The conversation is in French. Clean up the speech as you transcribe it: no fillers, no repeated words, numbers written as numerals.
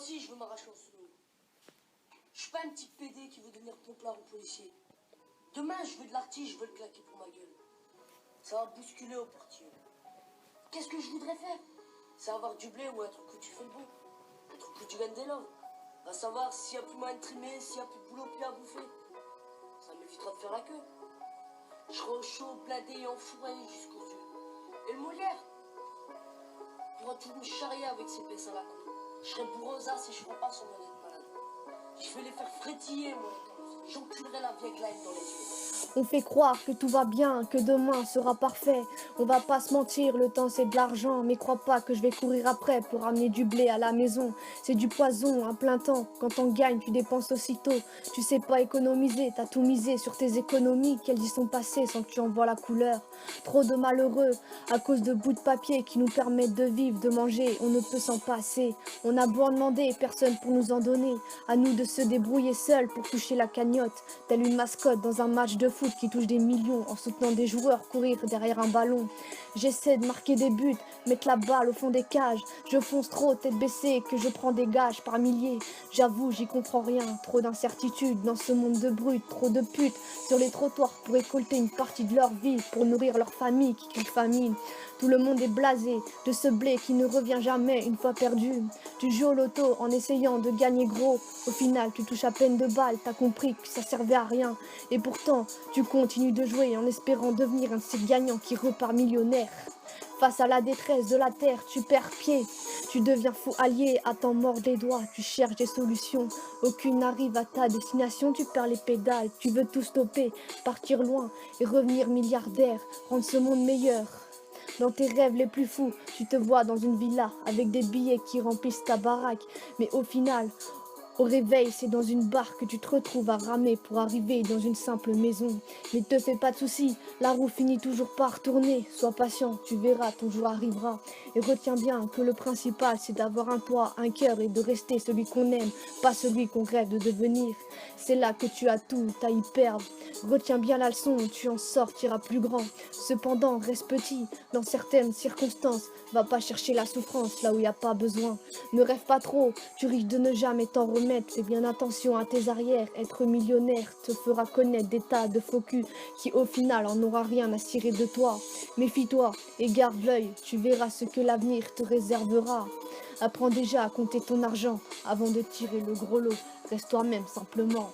aussi, je veux m'arracher en sous. Je suis pas un petit PD qui veut devenir pomplard ou policier. Demain, je veux de l'artiste, je veux le claquer pour ma gueule. Ça va bousculer au portier. Qu'est-ce que je voudrais faire? C'est avoir du blé ou un truc où tu fais le bon. Un truc où tu gagnes des loves. Va savoir s'il n'y a plus moyen de trimer, s'il n'y a plus de boulot, plus à bouffer. Ça m'évitera de faire la queue. Je serai au chaud, blindé et enfourré jusqu'aux yeux. Et le Molière pourra tout me charrier avec ses pièces à la con. Je serai bourré aux as et je ferai pas son monnaie de malade. Je vais les faire frétiller, moi. J'enculerai la vieille glaive dans les yeux. On fait croire que tout va bien, que demain sera parfait. On va pas se mentir, le temps c'est de l'argent. Mais crois pas que je vais courir après pour amener du blé à la maison. C'est du poison à plein temps. Quand on gagne, tu dépenses aussitôt. Tu sais pas économiser, t'as tout misé sur tes économies. Qu'elles y sont passées sans que tu en vois la couleur. Trop de malheureux à cause de bouts de papier qui nous permettent de vivre, de manger. On ne peut s'en passer. On a beau en demander, personne pour nous en donner. À nous de se débrouiller seuls pour toucher la cagnotte. Telle une mascotte dans un match de foot qui touche des millions en soutenant des joueurs courir derrière un ballon. J'essaie de marquer des buts, mettre la balle au fond des cages. Je fonce trop, tête baissée, que je prends des gages par milliers. J'avoue, j'y comprends rien, trop d'incertitudes dans ce monde de brutes, trop de putes sur les trottoirs pour récolter une partie de leur vie, pour nourrir leur famille qui crie famine. Tout le monde est blasé de ce blé qui ne revient jamais une fois perdu. Tu joues au loto en essayant de gagner gros. Au final, tu touches à peine 2 balles, t'as compris que ça servait à rien. Et pourtant, tu continues de jouer en espérant devenir un de ces gagnants qui repart millionnaire. Face à la détresse de la terre, tu perds pied. Tu deviens fou allié, à t'en mordre les doigts. Tu cherches des solutions, aucune n'arrive à ta destination. Tu perds les pédales, tu veux tout stopper, partir loin et revenir milliardaire, rendre ce monde meilleur. Dans tes rêves les plus fous, tu te vois dans une villa avec des billets qui remplissent ta baraque. Mais au final, au réveil, c'est dans une barque que tu te retrouves à ramer pour arriver dans une simple maison. Mais te fais pas de soucis, la roue finit toujours par tourner. Sois patient, tu verras, ton jour arrivera. Et retiens bien que le principal, c'est d'avoir un toit, un cœur et de rester celui qu'on aime, pas celui qu'on rêve de devenir. C'est là que tu as tout à y perdre. Retiens bien la leçon, tu en sortiras plus grand. Cependant, reste petit dans certaines circonstances. Va pas chercher la souffrance là où il n'y a pas besoin. Ne rêve pas trop, tu risques de ne jamais t'en remettre. Fais bien attention à tes arrières. Être millionnaire te fera connaître des tas de faux culs qui au final en aura rien à cirer de toi. Méfie-toi et garde l'œil, tu verras ce que l'avenir te réservera. Apprends déjà à compter ton argent avant de tirer le gros lot. Reste toi-même simplement.